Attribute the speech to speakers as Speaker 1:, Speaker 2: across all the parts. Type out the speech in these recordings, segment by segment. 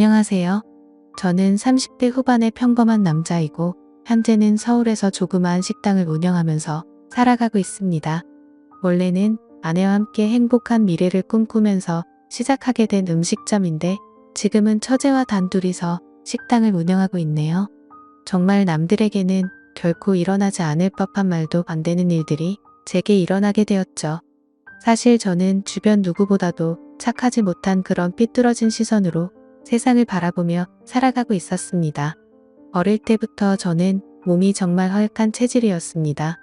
Speaker 1: 안녕하세요. 저는 30대 후반의 평범한 남자이고 현재는 서울에서 조그마한 식당을 운영하면서 살아가고 있습니다. 원래는 아내와 함께 행복한 미래를 꿈꾸면서 시작하게 된 음식점인데 지금은 처제와 단둘이서 식당을 운영하고 있네요. 정말 남들에게는 결코 일어나지 않을 법한 말도 안 되는 일들이 제게 일어나게 되었죠. 사실 저는 주변 누구보다도 착하지 못한 그런 삐뚤어진 시선으로 세상을 바라보며 살아가고 있었습니다. 어릴 때부터 저는 몸이 정말 허약한 체질이었습니다.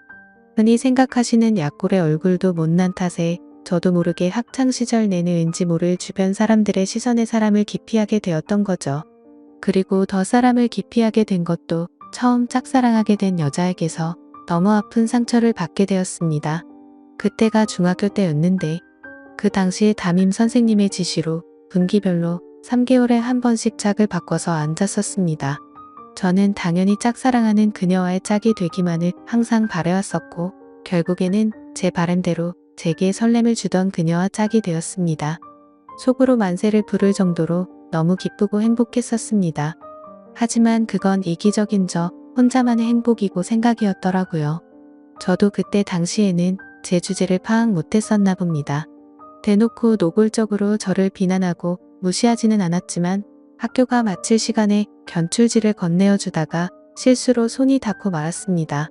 Speaker 1: 흔히 생각하시는 약골의 얼굴도 못난 탓에 저도 모르게 학창시절 내내 왠지 모를 주변 사람들의 시선에 사람을 기피하게 되었던 거죠. 그리고 더 사람을 기피하게 된 것도 처음 짝사랑하게 된 여자에게서 너무 아픈 상처를 받게 되었습니다. 그때가 중학교 때였는데 그 당시 담임 선생님의 지시로 분기별로 3개월에 한 번씩 짝을 바꿔서 앉았었습니다. 저는 당연히 짝사랑하는 그녀와의 짝이 되기만을 항상 바라왔었고 결국에는 제 바람대로 제게 설렘을 주던 그녀와 짝이 되었습니다. 속으로 만세를 부를 정도로 너무 기쁘고 행복했었습니다. 하지만 그건 이기적인 저 혼자만의 행복이고 생각이었더라고요. 저도 그때 당시에는 제 주제를 파악 못했었나 봅니다. 대놓고 노골적으로 저를 비난하고 무시하지는 않았지만 학교가 마칠 시간에 견출지를 건네어 주다가 실수로 손이 닿고 말았습니다.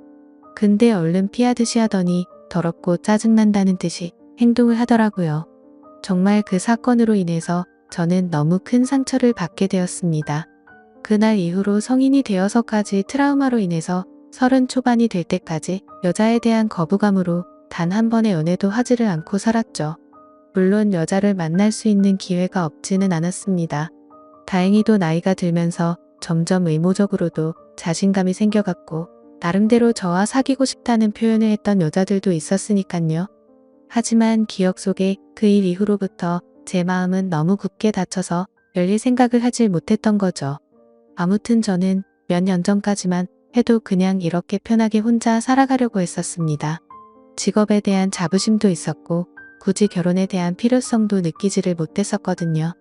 Speaker 1: 근데 얼른 피하듯이 하더니 더럽고 짜증난다는 듯이 행동을 하더라고요. 정말 그 사건으로 인해서 저는 너무 큰 상처를 받게 되었습니다. 그날 이후로 성인이 되어서까지 트라우마로 인해서 30 초반이 될 때까지 여자에 대한 거부감으로 단 한 번의 연애도 하지를 않고 살았죠. 물론 여자를 만날 수 있는 기회가 없지는 않았습니다. 다행히도 나이가 들면서 점점 의무적으로도 자신감이 생겨갔고 나름대로 저와 사귀고 싶다는 표현을 했던 여자들도 있었으니깐요. 하지만 기억 속에 그 일 이후로부터 제 마음은 너무 굳게 닫혀서 열릴 생각을 하질 못했던 거죠. 아무튼 저는 몇 년 전까지만 해도 그냥 이렇게 편하게 혼자 살아가려고 했었습니다. 직업에 대한 자부심도 있었고 굳이 결혼에 대한 필요성도 느끼지를 못했었거든요.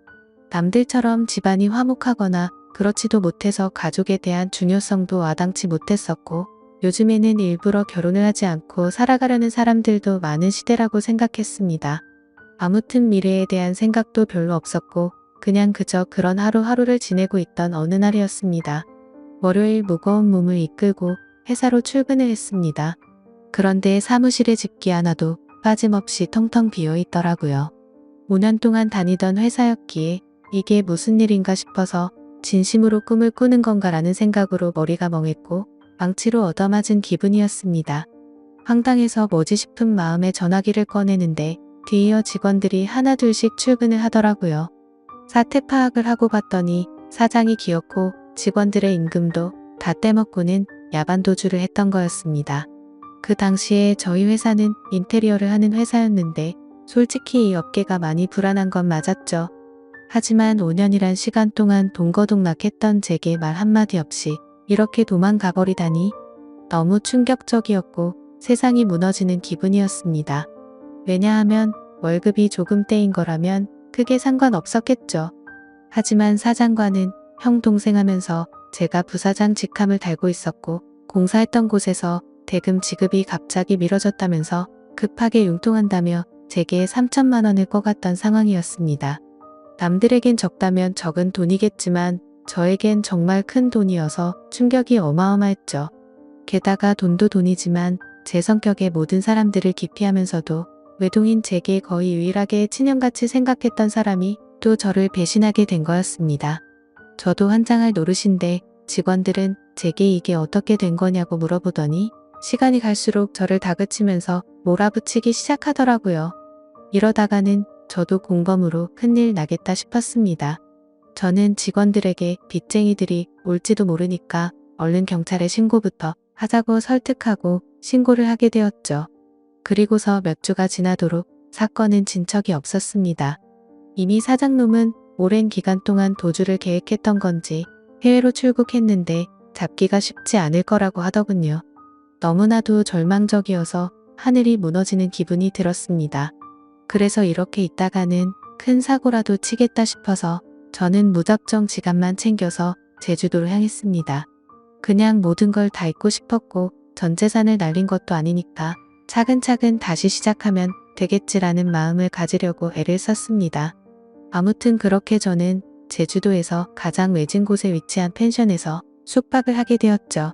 Speaker 1: 남들처럼 집안이 화목하거나 그렇지도 못해서 가족에 대한 중요성도 와닿지 못했었고 요즘에는 일부러 결혼을 하지 않고 살아가려는 사람들도 많은 시대라고 생각했습니다. 아무튼 미래에 대한 생각도 별로 없었고 그냥 그저 그런 하루하루를 지내고 있던 어느 날이었습니다. 월요일 무거운 몸을 이끌고 회사로 출근을 했습니다. 그런데 사무실의 집기 하나도 빠짐없이 텅텅 비어 있더라고요. 5년 동안 다니던 회사였기에 이게 무슨 일인가 싶어서 진심으로 꿈을 꾸는 건가라는 생각으로 머리가 멍했고 망치로 얻어맞은 기분이었습니다. 황당해서 뭐지 싶은 마음에 전화기를 꺼내는데 뒤이어 직원들이 하나둘씩 출근을 하더라고요. 사태 파악을 하고 봤더니 사장이 기었고 직원들의 임금도 다 떼먹고는 야반도주를 했던 거였습니다. 그 당시에 저희 회사는 인테리어를 하는 회사였는데 솔직히 이 업계가 많이 불안한 건 맞았죠. 하지만 5년이란 시간 동안 동거동락했던 제게 말 한마디 없이 이렇게 도망가 버리다니 너무 충격적이었고 세상이 무너지는 기분이었습니다. 왜냐하면 월급이 조금 떼인 거라면 크게 상관없었겠죠. 하지만 사장과는 형 동생 하면서 제가 부사장 직함을 달고 있었고 공사했던 곳에서 대금 지급이 갑자기 미뤄졌다면서 급하게 융통한다며 제게 3천만 원을 꺼갔던 상황이었습니다. 남들에겐 적다면 적은 돈이겠지만 저에겐 정말 큰 돈이어서 충격이 어마어마했죠. 게다가 돈도 돈이지만 제 성격에 모든 사람들을 기피하면서도 외동인 제게 거의 유일하게 친형같이 생각했던 사람이 또 저를 배신하게 된 거였습니다. 저도 환장할 노릇인데 직원들은 제게 이게 어떻게 된 거냐고 물어보더니 시간이 갈수록 저를 다그치면서 몰아붙이기 시작하더라고요. 이러다가는 저도 공범으로 큰일 나겠다 싶었습니다. 저는 직원들에게 빚쟁이들이 올지도 모르니까 얼른 경찰에 신고부터 하자고 설득하고 신고를 하게 되었죠. 그리고서 몇 주가 지나도록 사건은 진척이 없었습니다. 이미 사장놈은 오랜 기간 동안 도주를 계획했던 건지 해외로 출국했는데 잡기가 쉽지 않을 거라고 하더군요. 너무나도 절망적이어서 하늘이 무너지는 기분이 들었습니다. 그래서 이렇게 있다가는 큰 사고라도 치겠다 싶어서 저는 무작정 지갑만 챙겨서 제주도를 향했습니다. 그냥 모든 걸 다 잊고 싶었고 전 재산을 날린 것도 아니니까 차근차근 다시 시작하면 되겠지라는 마음을 가지려고 애를 썼습니다. 아무튼 그렇게 저는 제주도에서 가장 외진 곳에 위치한 펜션에서 숙박을 하게 되었죠.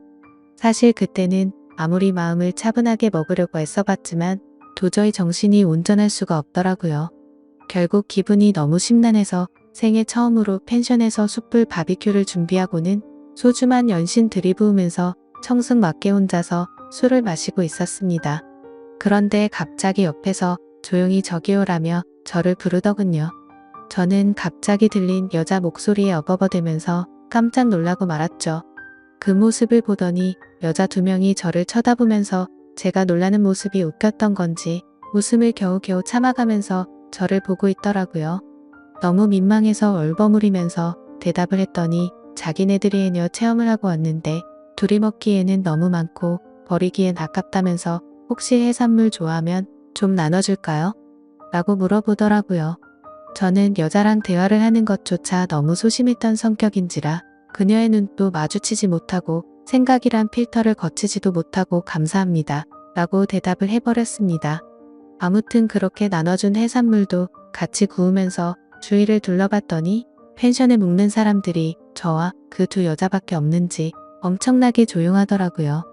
Speaker 1: 사실 그때는 아무리 마음을 차분하게 먹으려고 애써봤지만 도저히 정신이 온전할 수가 없더라고요. 결국 기분이 너무 심란해서 생애 처음으로 펜션에서 숯불 바비큐를 준비하고는 소주만 연신 들이부으면서 청승맞게 혼자서 술을 마시고 있었습니다. 그런데 갑자기 옆에서 조용히 저기요라며 저를 부르더군요. 저는 갑자기 들린 여자 목소리에 어버버되면서 깜짝 놀라고 말았죠. 그 모습을 보더니 여자 2명이 저를 쳐다보면서 제가 놀라는 모습이 웃겼던 건지 웃음을 겨우겨우 참아가면서 저를 보고 있더라고요. 너무 민망해서 얼버무리면서 대답을 했더니 자기네들이 해녀 체험을 하고 왔는데 둘이 먹기에는 너무 많고 버리기엔 아깝다면서 혹시 해산물 좋아하면 좀 나눠줄까요? 라고 물어보더라고요. 저는 여자랑 대화를 하는 것조차 너무 소심했던 성격인지라 그녀의 눈도 마주치지 못하고 생각이란 필터를 거치지도 못하고 감사합니다. 라고 대답을 해버렸습니다. 아무튼 그렇게 나눠준 해산물도 같이 구우면서 주위를 둘러봤더니 펜션에 묵는 사람들이 저와 그 2 여자밖에 없는지 엄청나게 조용하더라고요.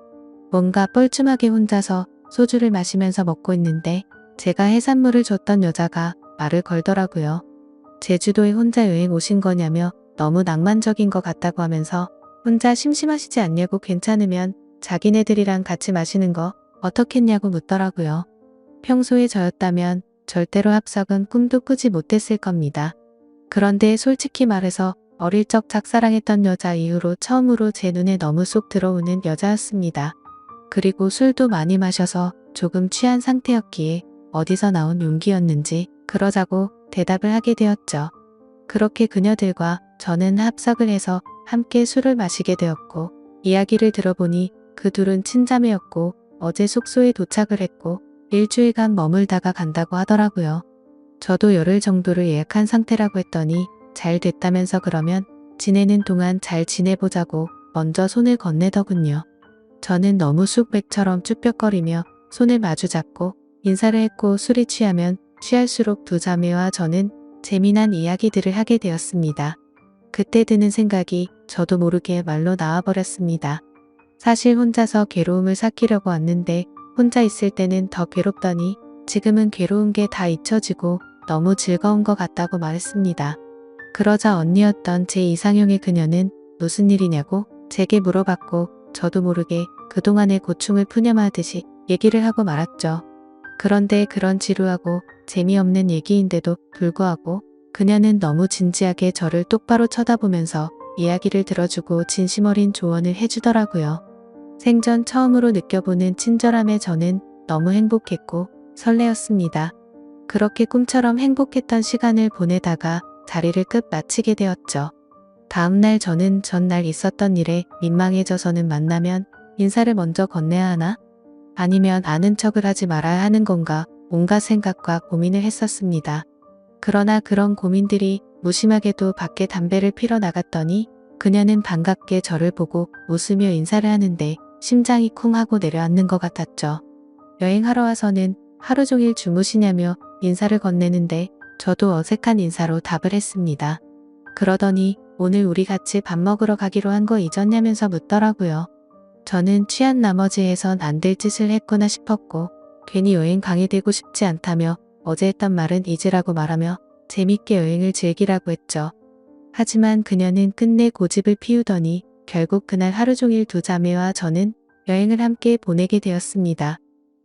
Speaker 1: 뭔가 뻘쭘하게 혼자서 소주를 마시면서 먹고 있는데 제가 해산물을 줬던 여자가 말을 걸더라고요. 제주도에 혼자 여행 오신 거냐며 너무 낭만적인 것 같다고 하면서 혼자 심심하시지 않냐고 괜찮으면 자기네들이랑 같이 마시는 거 어떻겠냐고 묻더라고요. 평소에 저였다면 절대로 합석은 꿈도 꾸지 못했을 겁니다. 그런데 솔직히 말해서 어릴 적 짝사랑했던 여자 이후로 처음으로 제 눈에 너무 쏙 들어오는 여자였습니다. 그리고 술도 많이 마셔서 조금 취한 상태였기에 어디서 나온 용기였는지 그러자고 대답을 하게 되었죠. 그렇게 그녀들과 저는 합석을 해서 함께 술을 마시게 되었고 이야기를 들어보니 그 2은 친자매였고 어제 숙소에 도착을 했고 일주일간 머물다가 간다고 하더라고요. 저도 열흘 정도를 예약한 상태라고 했더니 잘 됐다면서 그러면 지내는 동안 잘 지내보자고 먼저 손을 건네더군요. 저는 너무 쑥백처럼 쭈뼛거리며 손을 마주잡고 인사를 했고 술이 취하면 취할수록 2 자매와 저는 재미난 이야기들을 하게 되었습니다. 그때 드는 생각이 저도 모르게 말로 나와버렸습니다. 사실 혼자서 괴로움을 삭히려고 왔는데 혼자 있을 때는 더 괴롭더니 지금은 괴로운 게 다 잊혀지고 너무 즐거운 것 같다고 말했습니다. 그러자 언니였던 제 이상형의 그녀는 무슨 일이냐고 제게 물어봤고 저도 모르게 그동안의 고충을 푸념하듯이 얘기를 하고 말았죠. 그런데 그런 지루하고 재미없는 얘기인데도 불구하고 그녀는 너무 진지하게 저를 똑바로 쳐다보면서 이야기를 들어주고 진심 어린 조언을 해주더라고요. 생전 처음으로 느껴보는 친절함에 저는 너무 행복했고 설레었습니다. 그렇게 꿈처럼 행복했던 시간을 보내다가 자리를 끝 마치게 되었죠. 다음날 저는 전날 있었던 일에 민망해져서는 만나면 인사를 먼저 건네야 하나? 아니면 아는 척을 하지 말아야 하는 건가? 온갖 생각과 고민을 했었습니다. 그러나 그런 고민들이 무심하게도 밖에 담배를 피러 나갔더니 그녀는 반갑게 저를 보고 웃으며 인사를 하는데 심장이 쿵 하고 내려앉는 것 같았죠. 여행하러 와서는 하루 종일 주무시냐며 인사를 건네는데 저도 어색한 인사로 답을 했습니다. 그러더니 오늘 우리 같이 밥 먹으러 가기로 한 거 잊었냐면서 묻더라고요. 저는 취한 나머지 해선 안 될 짓을 했구나 싶었고 괜히 여행 방해되고 싶지 않다며 어제 했던 말은 잊으라고 말하며 재밌게 여행을 즐기라고 했죠. 하지만 그녀는 끝내 고집을 피우더니 결국 그날 하루 종일 2 자매와 저는 여행을 함께 보내게 되었습니다.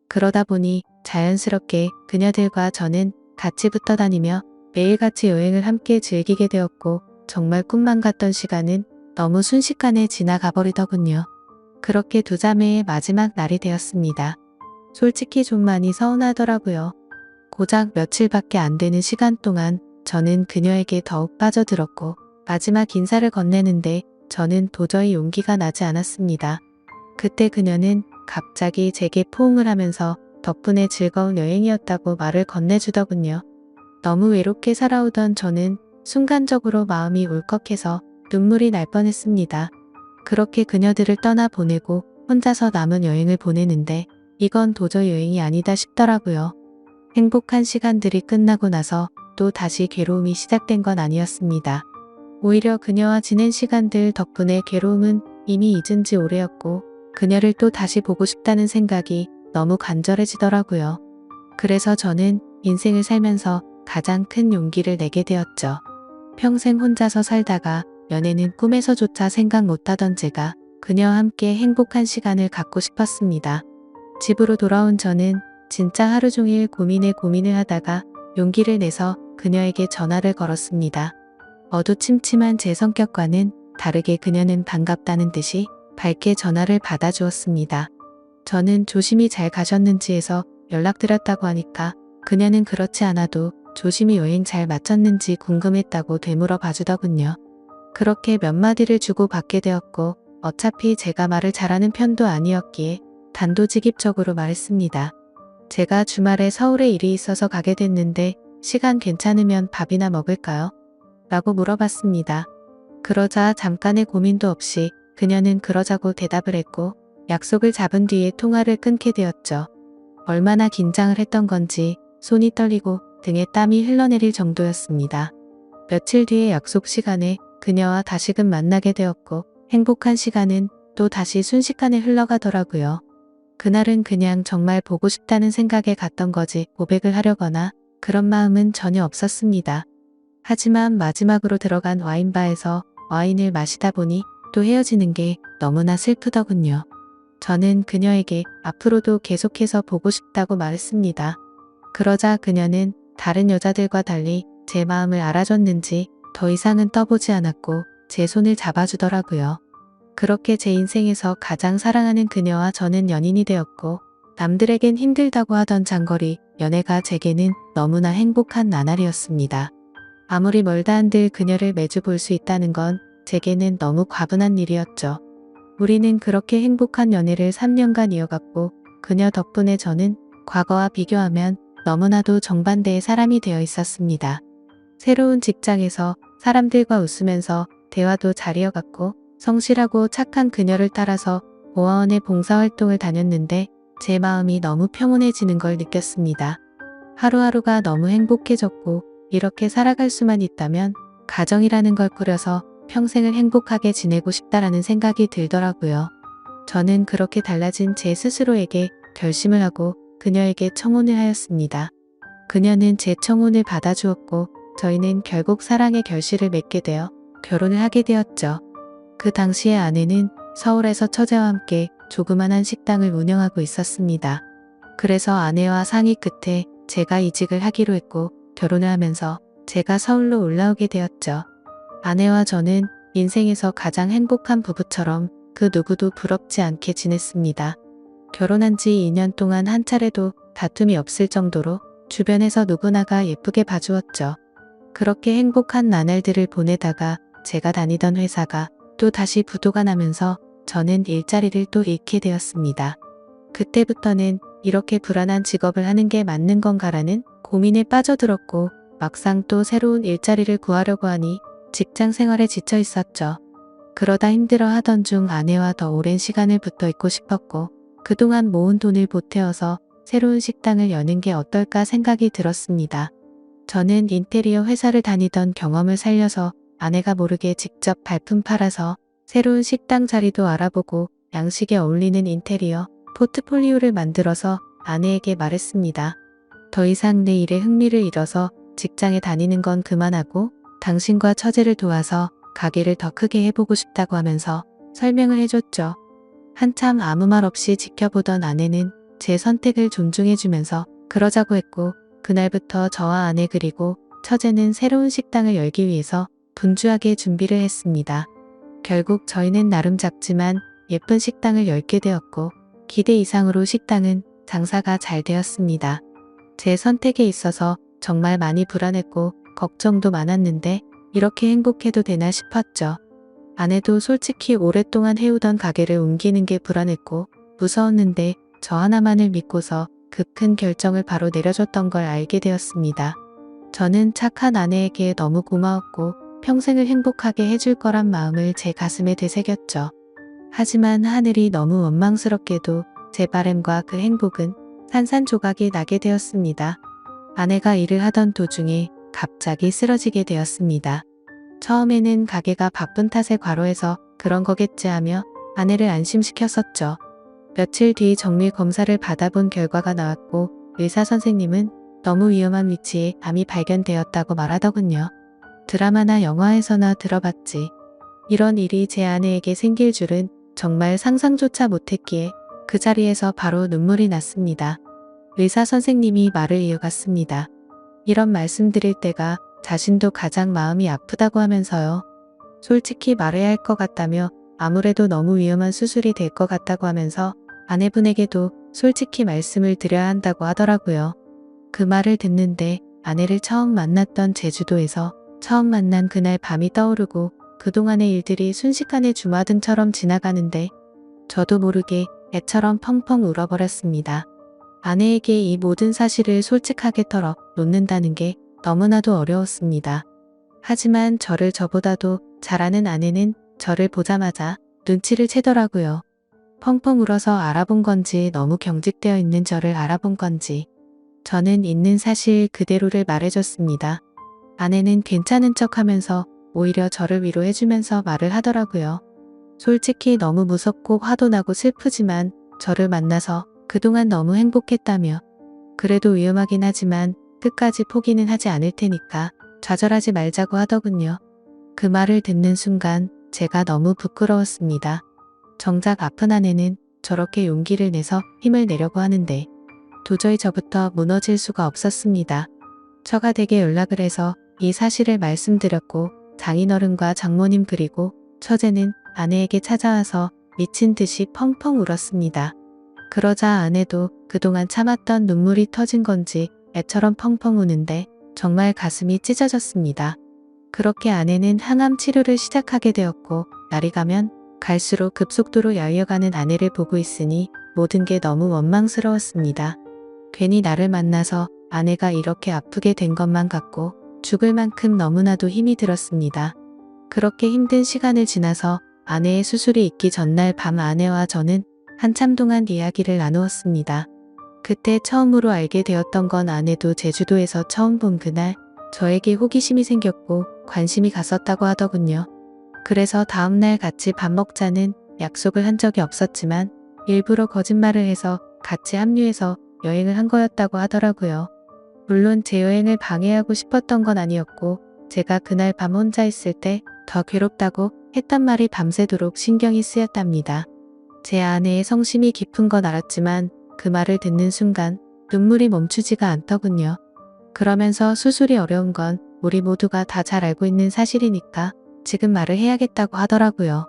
Speaker 1: 그러다 보니 자연스럽게 그녀들과 저는 같이 붙어 다니며 매일같이 여행을 함께 즐기게 되었고 정말 꿈만 같던 시간은 너무 순식간에 지나가 버리더군요. 그렇게 2 자매의 마지막 날이 되었습니다. 솔직히 좀 많이 서운하더라고요. 고작 며칠밖에 안 되는 시간 동안 저는 그녀에게 더욱 빠져들었고 마지막 인사를 건네는데 저는 도저히 용기가 나지 않았습니다. 그때 그녀는 갑자기 제게 포옹을 하면서 덕분에 즐거운 여행이었다고 말을 건네주더군요. 너무 외롭게 살아오던 저는 순간적으로 마음이 울컥해서 눈물이 날 뻔했습니다. 그렇게 그녀들을 떠나보내고 혼자서 남은 여행을 보내는데 이건 도저히 여행이 아니다 싶더라고요. 행복한 시간들이 끝나고 나서 또 다시 괴로움이 시작된 건 아니었습니다. 오히려 그녀와 지낸 시간들 덕분에 괴로움은 이미 잊은 지 오래였고 그녀를 또 다시 보고 싶다는 생각이 너무 간절해지더라고요. 그래서 저는 인생을 살면서 가장 큰 용기를 내게 되었죠. 평생 혼자서 살다가 연애는 꿈에서조차 생각 못하던 제가 그녀와 함께 행복한 시간을 갖고 싶었습니다. 집으로 돌아온 저는 진짜 하루 종일 고민을 하다가 용기를 내서 그녀에게 전화를 걸었습니다. 어두침침한 제 성격과는 다르게 그녀는 반갑다는 듯이 밝게 전화를 받아주었습니다. 저는 조심히 잘 가셨는지 해서 연락드렸다고 하니까 그녀는 그렇지 않아도 조심히 여행 잘 마쳤는지 궁금했다고 되물어 봐주더군요. 그렇게 몇 마디를 주고받게 되었고 어차피 제가 말을 잘하는 편도 아니었기에 단도직입적으로 말했습니다. 제가 주말에 서울에 일이 있어서 가게 됐는데 시간 괜찮으면 밥이나 먹을까요? 라고 물어봤습니다. 그러자 잠깐의 고민도 없이 그녀는 그러자고 대답을 했고 약속을 잡은 뒤에 통화를 끊게 되었죠. 얼마나 긴장을 했던 건지 손이 떨리고 등에 땀이 흘러내릴 정도였습니다. 며칠 뒤에 약속 시간에 그녀와 다시금 만나게 되었고 행복한 시간은 또 다시 순식간에 흘러가더라고요. 그날은 그냥 정말 보고 싶다는 생각에 갔던 거지 고백을 하려거나 그런 마음은 전혀 없었습니다. 하지만 마지막으로 들어간 와인바에서 와인을 마시다 보니 또 헤어지는 게 너무나 슬프더군요. 저는 그녀에게 앞으로도 계속해서 보고 싶다고 말했습니다. 그러자 그녀는 다른 여자들과 달리 제 마음을 알아줬는지 더 이상은 떠보지 않았고 제 손을 잡아주더라고요. 그렇게 제 인생에서 가장 사랑하는 그녀와 저는 연인이 되었고 남들에겐 힘들다고 하던 장거리 연애가 제게는 너무나 행복한 나날이었습니다. 아무리 멀다 한들 그녀를 매주 볼 수 있다는 건 제게는 너무 과분한 일이었죠. 우리는 그렇게 행복한 연애를 3년간 이어갔고 그녀 덕분에 저는 과거와 비교하면 너무나도 정반대의 사람이 되어 있었습니다. 새로운 직장에서 사람들과 웃으면서 대화도 잘 이어갔고 성실하고 착한 그녀를 따라서 보아원의 봉사활동을 다녔는데 제 마음이 너무 평온해지는 걸 느꼈습니다. 하루하루가 너무 행복해졌고 이렇게 살아갈 수만 있다면 가정이라는 걸 꾸려서 평생을 행복하게 지내고 싶다라는 생각이 들더라고요. 저는 그렇게 달라진 제 스스로에게 결심을 하고 그녀에게 청혼을 하였습니다. 그녀는 제 청혼을 받아주었고 저희는 결국 사랑의 결실을 맺게 되어 결혼을 하게 되었죠. 그 당시에 아내는 서울에서 처제와 함께 조그만한 식당을 운영하고 있었습니다. 그래서 아내와 상의 끝에 제가 이직을 하기로 했고 결혼을 하면서 제가 서울로 올라오게 되었죠. 아내와 저는 인생에서 가장 행복한 부부처럼 그 누구도 부럽지 않게 지냈습니다. 결혼한 지 2년 동안 한 차례도 다툼이 없을 정도로 주변에서 누구나가 예쁘게 봐주었죠. 그렇게 행복한 나날들을 보내다가 제가 다니던 회사가 또 다시 부도가 나면서 저는 일자리를 또 잃게 되었습니다. 그때부터는 이렇게 불안한 직업을 하는 게 맞는 건가라는 고민에 빠져들었고 막상 또 새로운 일자리를 구하려고 하니 직장 생활에 지쳐 있었죠. 그러다 힘들어 하던 중 아내와 더 오랜 시간을 붙어 있고 싶었고 그동안 모은 돈을 보태어서 새로운 식당을 여는 게 어떨까 생각이 들었습니다. 저는 인테리어 회사를 다니던 경험을 살려서 아내가 모르게 직접 발품 팔아서 새로운 식당 자리도 알아보고 양식에 어울리는 인테리어 포트폴리오를 만들어서 아내에게 말했습니다. 더 이상 내 일에 흥미를 잃어서 직장에 다니는 건 그만하고 당신과 처제를 도와서 가게를 더 크게 해보고 싶다고 하면서 설명을 해줬죠. 한참 아무 말 없이 지켜보던 아내는 제 선택을 존중해주면서 그러자고 했고 그날부터 저와 아내 그리고 처제는 새로운 식당을 열기 위해서 분주하게 준비를 했습니다. 결국 저희는 나름 작지만 예쁜 식당을 열게 되었고 기대 이상으로 식당은 장사가 잘 되었습니다. 제 선택에 있어서 정말 많이 불안했고 걱정도 많았는데 이렇게 행복해도 되나 싶었죠. 아내도 솔직히 오랫동안 해오던 가게를 옮기는 게 불안했고 무서웠는데 저 하나만을 믿고서 그 큰 결정을 바로 내려줬던 걸 알게 되었습니다. 저는 착한 아내에게 너무 고마웠고 평생을 행복하게 해줄 거란 마음을 제 가슴에 되새겼죠. 하지만 하늘이 너무 원망스럽게도 제 바램과 그 행복은 산산조각이 나게 되었습니다. 아내가 일을 하던 도중에 갑자기 쓰러지게 되었습니다. 처음에는 가게가 바쁜 탓에 과로해서 그런 거겠지 하며 아내를 안심시켰었죠. 며칠 뒤 정밀 검사를 받아본 결과가 나왔고 의사 선생님은 너무 위험한 위치에 암이 발견되었다고 말하더군요. 드라마나 영화에서나 들어봤지. 이런 일이 제 아내에게 생길 줄은 정말 상상조차 못했기에 그 자리에서 바로 눈물이 났습니다. 의사 선생님이 말을 이어갔습니다. 이런 말씀 드릴 때가 자신도 가장 마음이 아프다고 하면서요. 솔직히 말해야 할 것 같다며 아무래도 너무 위험한 수술이 될 것 같다고 하면서 아내분에게도 솔직히 말씀을 드려야 한다고 하더라고요. 그 말을 듣는데 아내를 처음 만났던 제주도에서 처음 만난 그날 밤이 떠오르고 그동안의 일들이 순식간에 주마등처럼 지나가는데 저도 모르게 애처럼 펑펑 울어버렸습니다. 아내에게 이 모든 사실을 솔직하게 털어 놓는다는 게 너무나도 어려웠습니다. 하지만 저를 저보다도 잘 아는 아내는 저를 보자마자 눈치를 채더라고요. 펑펑 울어서 알아본 건지 너무 경직되어 있는 저를 알아본 건지 저는 있는 사실 그대로를 말해줬습니다. 아내는 괜찮은 척하면서 오히려 저를 위로해주면서 말을 하더라고요. 솔직히 너무 무섭고 화도 나고 슬프지만 저를 만나서 그동안 너무 행복했다며 그래도 위험하긴 하지만 끝까지 포기는 하지 않을 테니까 좌절하지 말자고 하더군요. 그 말을 듣는 순간 제가 너무 부끄러웠습니다. 정작 아픈 아내는 저렇게 용기를 내서 힘을 내려고 하는데 도저히 저부터 무너질 수가 없었습니다. 처가댁에 연락을 해서 이 사실을 말씀드렸고 장인어른과 장모님 그리고 처제는 아내에게 찾아와서 미친 듯이 펑펑 울었습니다. 그러자 아내도 그동안 참았던 눈물이 터진 건지 애처럼 펑펑 우는데 정말 가슴이 찢어졌습니다. 그렇게 아내는 항암 치료를 시작하게 되었고 날이 가면 갈수록 급속도로 야위어가는 아내를 보고 있으니 모든 게 너무 원망스러웠습니다. 괜히 나를 만나서 아내가 이렇게 아프게 된 것만 같고 죽을 만큼 너무나도 힘이 들었습니다. 그렇게 힘든 시간을 지나서 아내의 수술이 있기 전날 밤 아내와 저는 한참 동안 이야기를 나누었습니다. 그때 처음으로 알게 되었던 건 아내도 제주도에서 처음 본 그날 저에게 호기심이 생겼고 관심이 갔었다고 하더군요. 그래서 다음날 같이 밥 먹자는 약속을 한 적이 없었지만 일부러 거짓말을 해서 같이 합류해서 여행을 한 거였다고 하더라고요. 물론 제 여행을 방해하고 싶었던 건 아니었고 제가 그날 밤 혼자 있을 때 더 괴롭다고 했던 말이 밤새도록 신경이 쓰였답니다. 제 아내의 성심이 깊은 건 알았지만 그 말을 듣는 순간 눈물이 멈추지가 않더군요. 그러면서 수술이 어려운 건 우리 모두가 다 잘 알고 있는 사실이니까 지금 말을 해야겠다고 하더라고요.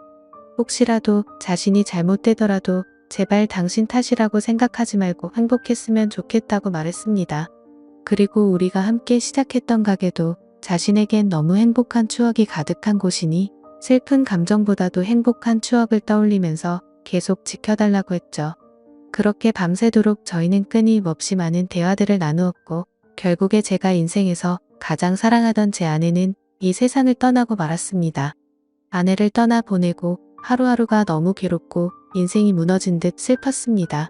Speaker 1: 혹시라도 자신이 잘못되더라도 제발 당신 탓이라고 생각하지 말고 행복했으면 좋겠다고 말했습니다. 그리고 우리가 함께 시작했던 가게도 자신에겐 너무 행복한 추억이 가득한 곳이니 슬픈 감정보다도 행복한 추억을 떠올리면서 계속 지켜달라고 했죠. 그렇게 밤새도록 저희는 끊임없이 많은 대화들을 나누었고 결국에 제가 인생에서 가장 사랑하던 제 아내는 이 세상을 떠나고 말았습니다. 아내를 떠나보내고 하루하루가 너무 괴롭고 인생이 무너진 듯 슬펐습니다.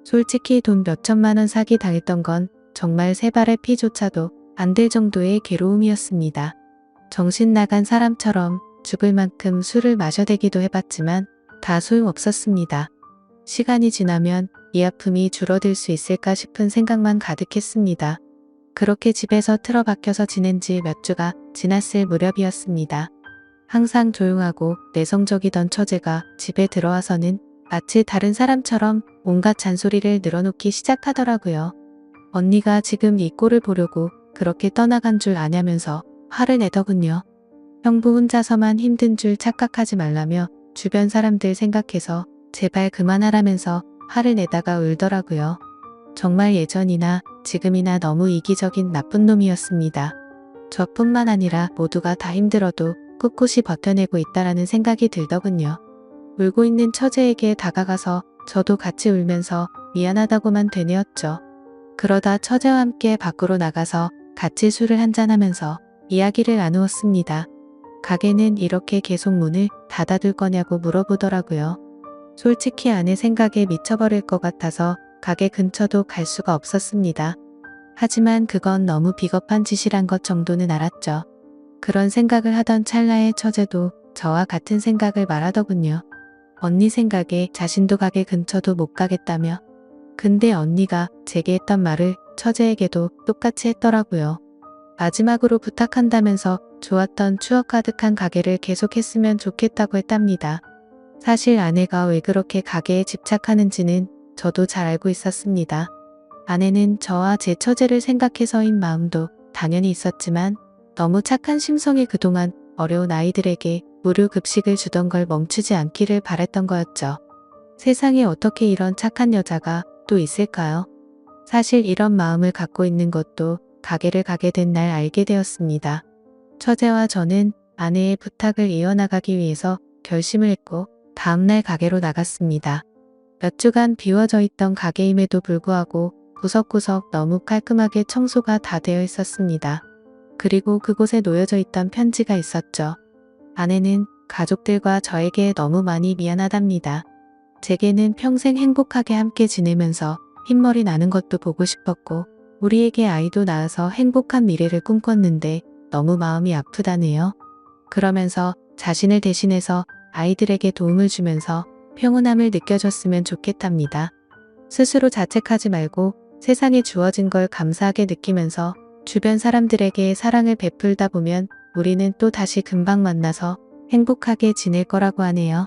Speaker 1: 솔직히 돈 몇천만 원 사기 당했던 건 정말 세 발의 피조차도 안 될 정도의 괴로움이었습니다. 정신 나간 사람처럼 죽을 만큼 술을 마셔대기도 해봤지만 다 소용없었습니다. 시간이 지나면 이 아픔이 줄어들 수 있을까 싶은 생각만 가득했습니다. 그렇게 집에서 틀어박혀서 지낸 지 몇 주가 지났을 무렵이었습니다. 항상 조용하고 내성적이던 처제가 집에 들어와서는 마치 다른 사람처럼 온갖 잔소리를 늘어놓기 시작하더라고요. 언니가 지금 이 꼴을 보려고 그렇게 떠나간 줄 아냐면서 화를 내더군요. 형부 혼자서만 힘든 줄 착각하지 말라며 주변 사람들 생각해서 제발 그만하라면서 화를 내다가 울더라고요. 정말 예전이나 지금이나 너무 이기적인 나쁜 놈이었습니다. 저뿐만 아니라 모두가 다 힘들어도 꿋꿋이 버텨내고 있다라는 생각이 들더군요. 울고 있는 처제에게 다가가서 저도 같이 울면서 미안하다고만 되뇌었죠. 그러다 처제와 함께 밖으로 나가서 같이 술을 한잔하면서 이야기를 나누었습니다. 가게는 이렇게 계속 문을 닫아둘 거냐고 물어보더라고요. 솔직히 아내 생각에 미쳐버릴 것 같아서 가게 근처도 갈 수가 없었습니다. 하지만 그건 너무 비겁한 짓이란 것 정도는 알았죠. 그런 생각을 하던 찰나에 처제도 저와 같은 생각을 말하더군요. 언니 생각에 자신도 가게 근처도 못 가겠다며. 근데 언니가 제게 했던 말을 처제에게도 똑같이 했더라고요. 마지막으로 부탁한다면서 좋았던 추억 가득한 가게를 계속했으면 좋겠다고 했답니다. 사실 아내가 왜 그렇게 가게에 집착하는지는 저도 잘 알고 있었습니다. 아내는 저와 제 처제를 생각해서인 마음도 당연히 있었지만 너무 착한 심성이 그동안 어려운 아이들에게 무료 급식을 주던 걸 멈추지 않기를 바랬던 거였죠. 세상에 어떻게 이런 착한 여자가 또 있을까요? 사실 이런 마음을 갖고 있는 것도 가게를 가게 된 날 알게 되었습니다. 처제와 저는 아내의 부탁을 이어나가기 위해서 결심을 했고 다음날 가게로 나갔습니다. 몇 주간 비워져 있던 가게임에도 불구하고 구석구석 너무 깔끔하게 청소가 다 되어 있었습니다. 그리고 그곳에 놓여져 있던 편지가 있었죠. 아내는 가족들과 저에게 너무 많이 미안하답니다. 제게는 평생 행복하게 함께 지내면서 흰머리 나는 것도 보고 싶었고 우리에게 아이도 낳아서 행복한 미래를 꿈꿨는데 너무 마음이 아프다네요. 그러면서 자신을 대신해서 아이들에게 도움을 주면서 평온함을 느껴줬으면 좋겠답니다. 스스로 자책하지 말고 세상에 주어진 걸 감사하게 느끼면서 주변 사람들에게 사랑을 베풀다 보면 우리는 또 다시 금방 만나서 행복하게 지낼 거라고 하네요.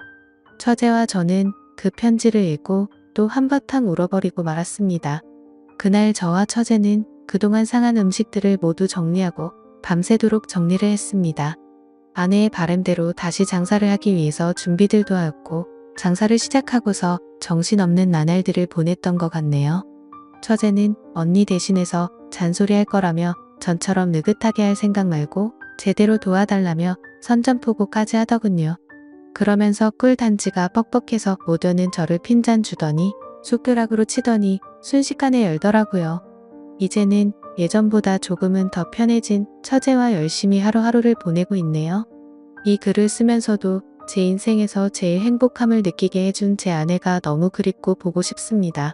Speaker 1: 처제와 저는 그 편지를 읽고 또 한바탕 울어버리고 말았습니다. 그날 저와 처제는 그동안 상한 음식들을 모두 정리하고 밤새도록 정리를 했습니다. 아내의 바람대로 다시 장사를 하기 위해서 준비들도 하였고 장사를 시작하고서 정신없는 나날들을 보냈던 것 같네요. 처제는 언니 대신해서 잔소리할 거라며 전처럼 느긋하게 할 생각 말고 제대로 도와달라며 선전포고까지 하더군요. 그러면서 꿀단지가 뻑뻑해서 못 여는 저를 핀잔 주더니 숟가락으로 치더니 순식간에 열더라고요. 이제는 예전보다 조금은 더 편해진 처제와 열심히 하루하루를 보내고 있네요. 이 글을 쓰면서도 제 인생에서 제일 행복함을 느끼게 해준 제 아내가 너무 그립고 보고 싶습니다.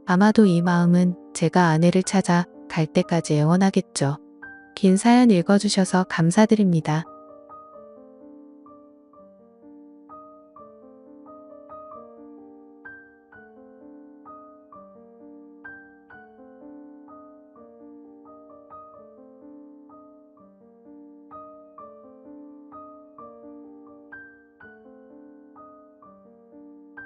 Speaker 1: 아마도 이 마음은 제가 아내를 찾아 갈 때까지 영원하겠죠. 긴 사연 읽어주셔서 감사드립니다.